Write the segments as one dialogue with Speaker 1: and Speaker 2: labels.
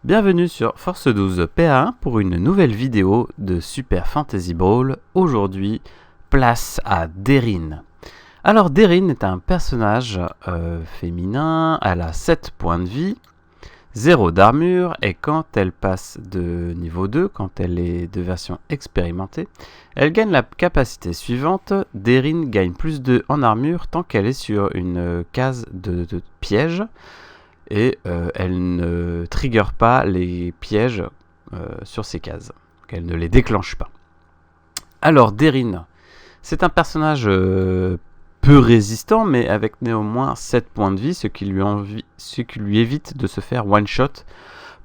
Speaker 1: Bienvenue sur Force 12 PA1 pour une nouvelle vidéo de Super Fantasy Brawl. Aujourd'hui, place à Daerin. Alors Daerin est un personnage féminin, elle a 7 points de vie, 0 d'armure, et quand elle passe de niveau 2, quand elle est de version expérimentée, elle gagne la capacité suivante. Daerin gagne plus 2 en armure tant qu'elle est sur une case de piège. Et elle ne trigger pas les pièges sur ces cases. Donc elle ne les déclenche pas. Alors Daerin, c'est un personnage peu résistant, mais avec néanmoins 7 points de vie, ce qui lui évite de se faire one-shot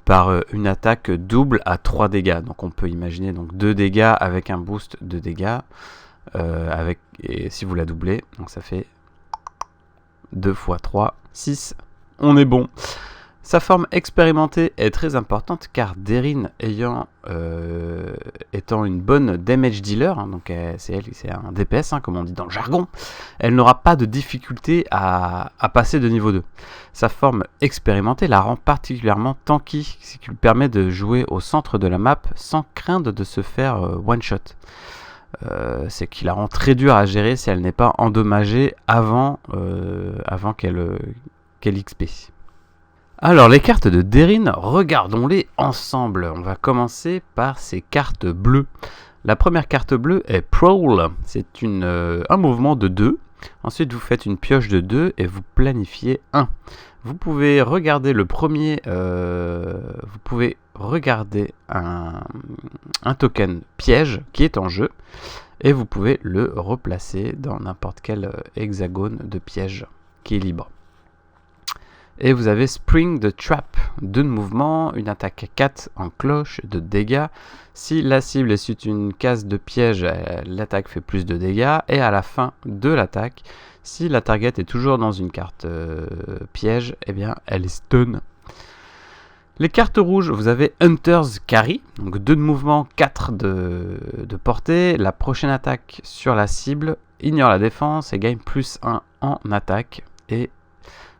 Speaker 1: par une attaque double à 3 dégâts. Donc on peut imaginer donc 2 dégâts avec un boost de dégâts, et si vous la doublez, donc ça fait 2 x 3, 6. On est bon. Sa forme expérimentée est très importante car Daerin étant une bonne damage dealer, donc c'est un DPS comme on dit dans le jargon, elle n'aura pas de difficulté à passer de niveau 2. Sa forme expérimentée la rend particulièrement tanky, ce qui lui permet de jouer au centre de la map sans craindre de se faire one shot. C'est qui la rend très dure à gérer si elle n'est pas endommagée avant qu'elle XP. Alors les cartes de Daerin, regardons-les ensemble. On va commencer par ces cartes bleues. La première carte bleue est Prowl. C'est un mouvement de 2. Ensuite vous faites une pioche de 2 et vous planifiez 1. Vous pouvez regarder le premier. Vous pouvez regarder un token piège qui est en jeu. Et vous pouvez le replacer dans n'importe quel hexagone de piège qui est libre. Et vous avez Spring the Trap, 2 de mouvement, une attaque à 4 en cloche, de dégâts. Si la cible est sur une case de piège, l'attaque fait plus de dégâts. Et à la fin de l'attaque, si la target est toujours dans une carte piège, eh bien elle est stun. Les cartes rouges, vous avez Hunter's Carry, donc 2 de mouvement, 4 de portée. La prochaine attaque sur la cible ignore la défense et gagne plus 1 en attaque. Et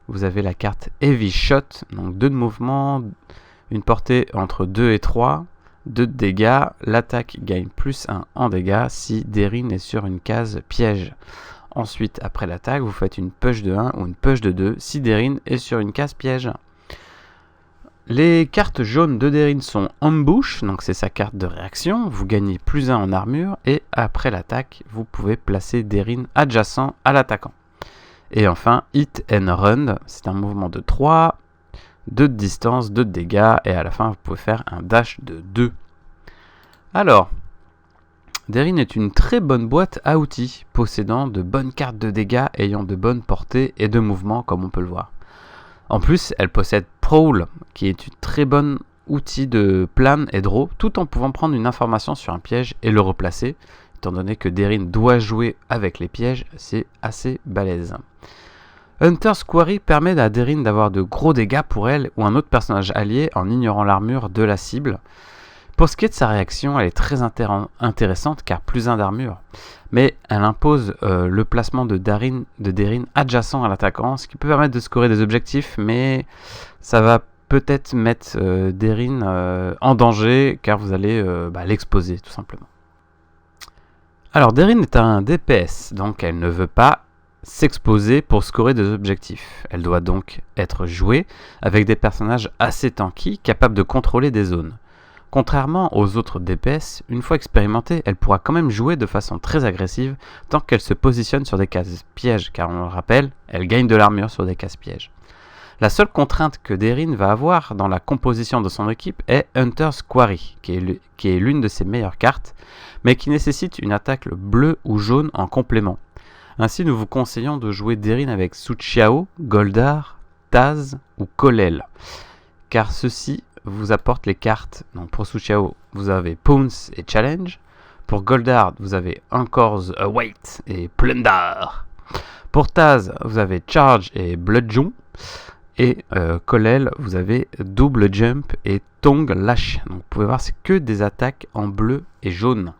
Speaker 1: vous avez la carte Heavy Shot, donc 2 de mouvement, une portée entre 2 et 3, 2 de dégâts. L'attaque gagne plus 1 en dégâts si Daerin est sur une case piège. Ensuite, après l'attaque, vous faites une push de 1 ou une push de 2 si Daerin est sur une case piège. Les cartes jaunes de Daerin sont Ambush, donc c'est sa carte de réaction. Vous gagnez plus 1 en armure et après l'attaque, vous pouvez placer Daerin adjacent à l'attaquant. Et enfin, Hit and Run, c'est un mouvement de 3, 2 de distance, 2 de dégâts, et à la fin, vous pouvez faire un dash de 2. Alors, Daerin est une très bonne boîte à outils, possédant de bonnes cartes de dégâts, ayant de bonnes portées et de mouvements, comme on peut le voir. En plus, elle possède Prowl, qui est une très bonne outil de plan et draw, tout en pouvant prendre une information sur un piège et le replacer. Étant donné que Daerin doit jouer avec les pièges, c'est assez balèze. Hunter's Quarry permet à Daerin d'avoir de gros dégâts pour elle ou un autre personnage allié en ignorant l'armure de la cible. Pour ce qui est de sa réaction, elle est très intéressante car plus 1 d'armure. Mais elle impose le placement de Daerin adjacent à l'attaquant, ce qui peut permettre de scorer des objectifs, mais ça va peut-être mettre Daerin en danger car vous allez l'exposer tout simplement. Alors Daerin est un DPS, donc elle ne veut pas s'exposer pour scorer des objectifs. Elle doit donc être jouée avec des personnages assez tanky, capables de contrôler des zones. Contrairement aux autres DPS, une fois expérimentée, elle pourra quand même jouer de façon très agressive tant qu'elle se positionne sur des cases pièges, car on le rappelle, elle gagne de l'armure sur des cases pièges. La seule contrainte que Daerin va avoir dans la composition de son équipe est Hunter's Quarry, qui est l'une de ses meilleures cartes, mais qui nécessite une attaque bleue ou jaune en complément. Ainsi, nous vous conseillons de jouer Daerin avec Su Xiao, Goldar, Taz ou Kolel, car ceux-ci vous apportent les cartes. Donc pour Su Xiao, vous avez Pounce et Challenge. Pour Goldar, vous avez Anchor's Await et Plunder. Pour Taz, vous avez Charge et Bludgeon. Et Kolel, vous avez Double Jump et Tongue Lash. Donc vous pouvez voir, c'est que des attaques en bleu et jaune.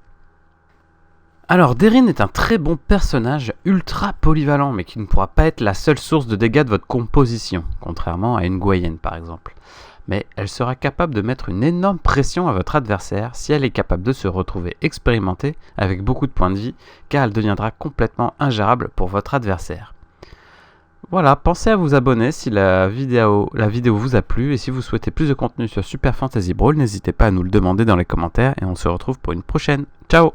Speaker 1: Alors Daerin est un très bon personnage ultra polyvalent, mais qui ne pourra pas être la seule source de dégâts de votre composition, contrairement à une Guyenne par exemple. mais elle sera capable de mettre une énorme pression à votre adversaire si elle est capable de se retrouver expérimentée avec beaucoup de points de vie, car elle deviendra complètement ingérable pour votre adversaire. Voilà, pensez à vous abonner si la vidéo vous a plu, et si vous souhaitez plus de contenu sur Super Fantasy Brawl, n'hésitez pas à nous le demander dans les commentaires, et on se retrouve pour une prochaine. Ciao!